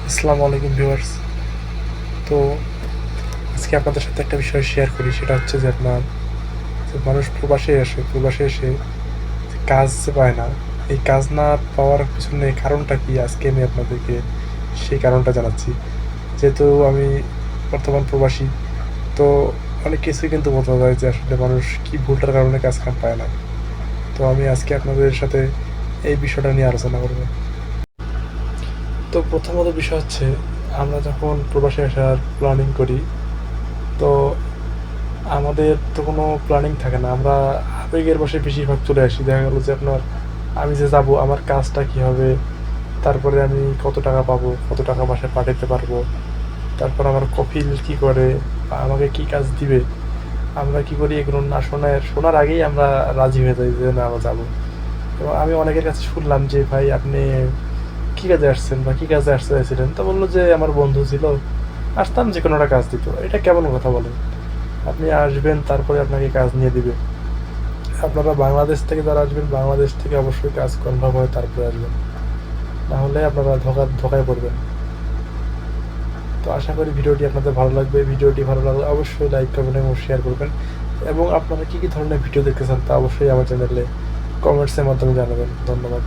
আসসালামু আলাইকুম ভিউয়ার্স। তো আজকে আপনাদের সাথে একটা বিষয় শেয়ার করি, সেটা হচ্ছে যে আপনার যে মানুষ প্রবাসে এসে যে কাজ যে পায় না, এই কাজ না পাওয়ার পিছনে কারণটা কি আজকে আমি আপনাদেরকে সেই কারণটা জানাচ্ছি। যেহেতু আমি বর্তমান প্রবাসী, তো অনেক কিছুই কিন্তু বোঝা যায় যে আসলে মানুষ কি ভুলটার কারণে কাজ কাম পায় না। তো আমি আজকে আপনাদের সাথে এই বিষয়টা নিয়ে আলোচনা করব। তো প্রথমত বিষয় হচ্ছে, আমরা যখন প্রবাসে আসার প্ল্যানিং করি, তো আমাদের তো কোনো প্ল্যানিং থাকে না, আমরা আবেগের বশে বেশিরভাগ চলে আসি। দেখা গেলো যে আপনার, আমি যে যাব আমার কাজটা কী হবে, তারপরে আমি কত টাকা পাবো, কত টাকা বাসায় পাঠাতে পারবো, তারপর আমার কফিল কি করে বা আমাকে কি কাজ দিবে, আমরা কি করি এগুলো না শোনার আগেই আমরা রাজি হয়ে যাই যে না আমরা যাবো। এবং আমি অনেকের কাছে শুনলাম যে ভাই আপনি কী কাজে আসছেন বা কী কাজে আসতে চাইছিলেন, তো বললো যে আমার বন্ধু ছিল, আসতাম যে কোনো একটা কাজ দিত। এটা কেমন কথা বলেন? আপনি আসবেন, তারপরে আপনাকে কাজ নিয়ে দিবে? আপনারা বাংলাদেশ থেকে যারা আসবেন, বাংলাদেশ থেকে অবশ্যই কাজ কনফার্ম হয়ে তারপরে আসবেন, না হলে আপনারা ধোকায় পড়বেন। তো আশা করি ভিডিওটি আপনাদের ভালো লাগবে। ভিডিওটি ভালো লাগলে অবশ্যই লাইক, কমেন্ট এবং শেয়ার করবেন। এবং আপনারা কী কী ধরনের ভিডিও দেখতে চান তা অবশ্যই আমার চ্যানেলে কমেন্টসের মাধ্যমে জানাবেন। ধন্যবাদ।